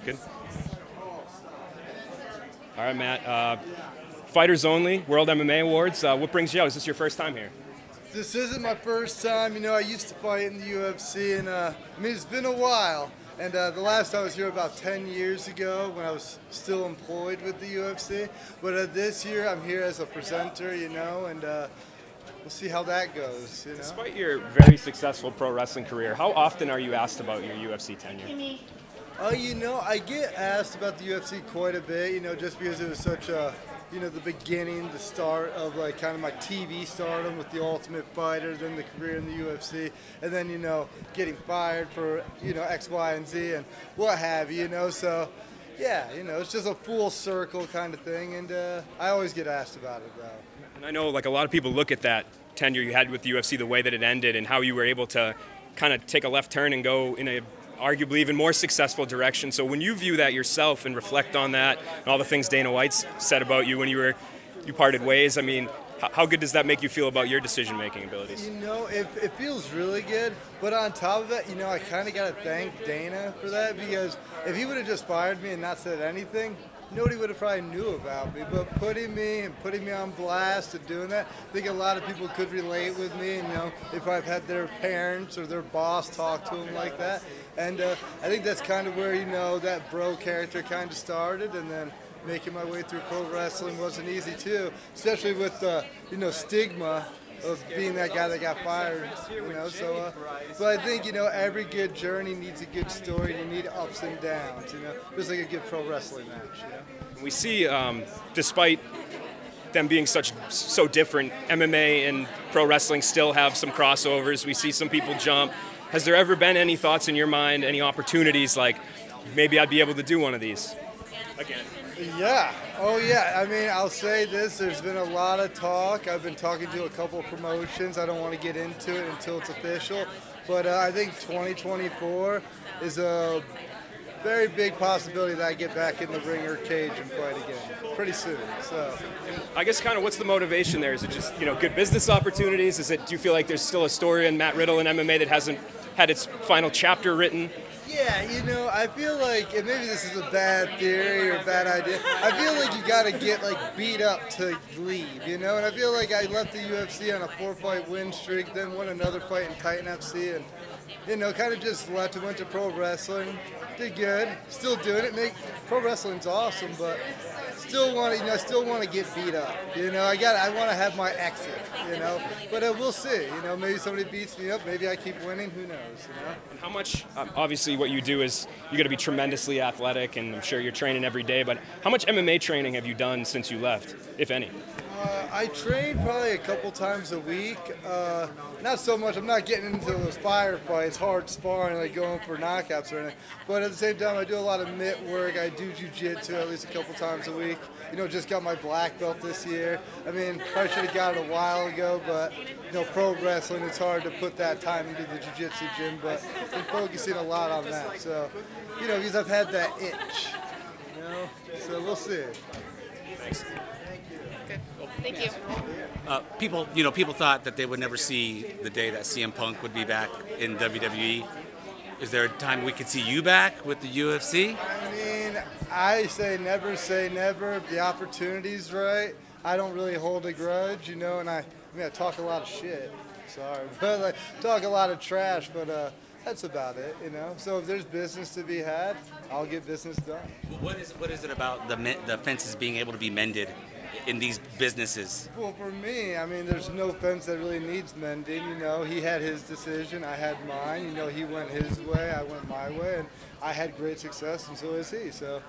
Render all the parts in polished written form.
Good. All right, Matt. Fighters Only World MMA Awards. What brings you out? Is this your first time here? This isn't my first time. I used to fight in the UFC, and it's been a while. And the last time I was here about 10 years ago when I was still employed with the UFC. But this year I'm here as a presenter, and we'll see how that goes. Despite your very successful pro wrestling career, how often are you asked about your UFC tenure? I get asked about the UFC quite a bit, just because it was such a, the beginning, the start of kind of my TV stardom with the Ultimate Fighter, then the career in the UFC, and then, getting fired for, X, Y, and Z and what have you, so yeah, it's just a full circle kind of thing, and I always get asked about it, though. And I know a lot of people look at that tenure you had with the UFC, the way that it ended, and how you were able to kind of take a left turn and go in a arguably even more successful direction. So when you view that yourself and reflect on that and all the things Dana White's said about you when you parted ways, how good does that make you feel about your decision-making abilities? It feels really good, but on top of it, I kind of got to thank Dana for that, because if he would have just fired me and not said anything, nobody would have probably knew about me. But putting me on blast and doing that, I think a lot of people could relate with me. They probably had their parents or their boss talk to them like that. And I think that's kind of where, that bro character kind of started. And then making my way through pro wrestling wasn't easy, too, especially with the, stigma of being that guy that got fired, but I think, every good journey needs a good story. You need ups and downs, just like a good pro wrestling match, We see, despite them being so different, MMA and pro wrestling still have some crossovers. We see some people jump. Has there ever been any thoughts in your mind, any opportunities like maybe I'd be able to do one of these again? Yeah. Oh, yeah. I'll say this. There's been a lot of talk. I've been talking to a couple of promotions. I don't want to get into it until it's official. But I think 2024 is a very big possibility that I get back in the ring or cage and fight again pretty soon. So, I guess kind of what's the motivation there? Is it just, good business opportunities? Do you feel like there's still a story in Matt Riddle in MMA that hasn't had its final chapter written? Yeah, I feel like, and maybe this is a bad theory or a bad idea, I feel like you got to get, beat up to leave, And I feel like I left the UFC on a 4-fight win streak, then won another fight in Titan FC, and, kind of just left and went to pro wrestling. Did good. Still doing it. Pro wrestling's awesome, but still want to, still want to get beat up. I want to have my exit, But we'll see. Maybe somebody beats me up. Maybe I keep winning. Who knows, And how much, obviously what you do is you got to be tremendously athletic, and I'm sure you're training every day, but how much MMA training have you done since you left, if any? I train probably a couple times a week. Not so much. I'm not getting into those firefights, hard sparring, like going for knockouts or anything. But at the same time, I do a lot of mitt work. I do jiu-jitsu at least a couple times a week. Just got my black belt this year. Probably should have got it a while ago, but, pro wrestling, it's hard to put that time into the jiu-jitsu gym. But I'm focusing a lot on that. So, because I've had that itch, So we'll see. Thanks. Thank you. People thought that they would never see the day that CM Punk would be back in WWE. Is there a time we could see you back with the UFC? I say never. If the opportunity's right, I don't really hold a grudge, and I talk a lot of shit. Sorry, but talk a lot of trash, but that's about it, So if there's business to be had, I'll get business done. What is it about the fences being able to be mended in these businesses? Well, for me, there's no fence that really needs mending. He had his decision, I had mine. He went his way, I went my way, and I had great success, and so is he. So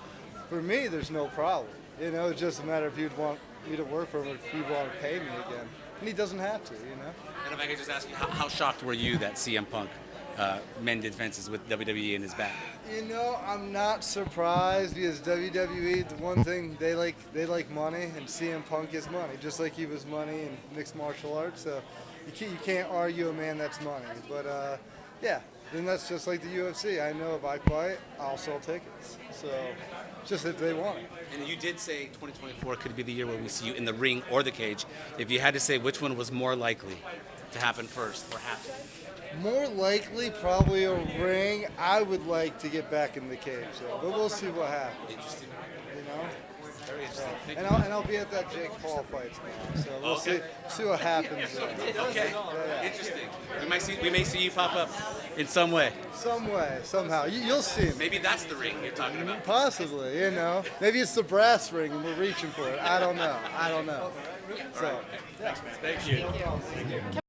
for me, there's no problem. It's just a matter of if you'd want me to work for him or if he'd want to pay me again. And he doesn't have to, And if I could just ask you, how shocked were you that CM Punk mended fences with WWE in his back? I'm not surprised, because WWE, the one thing they like money, and CM Punk is money, just like he was money in mixed martial arts. So you can't argue a man that's money. But then that's just like the UFC. I know if I fight, I'll sell tickets. So just if they want it. And you did say 2024 could be the year where we see you in the ring or the cage. If you had to say which one was more likely to happen first or happen? More likely, probably a ring. I would like to get back in the cage, so, but we'll see what happens. Interesting. You know. Very interesting. Thank And you. I'll be at that Jake Paul fights now, so we'll Okay. see what happens there. Okay. Yeah. Interesting. We may see you pop up in some way. Some way, somehow. You'll see me. Maybe that's the ring you're talking about. Possibly, you know. Maybe it's the brass ring and we're reaching for it. I don't know. So, Thank you.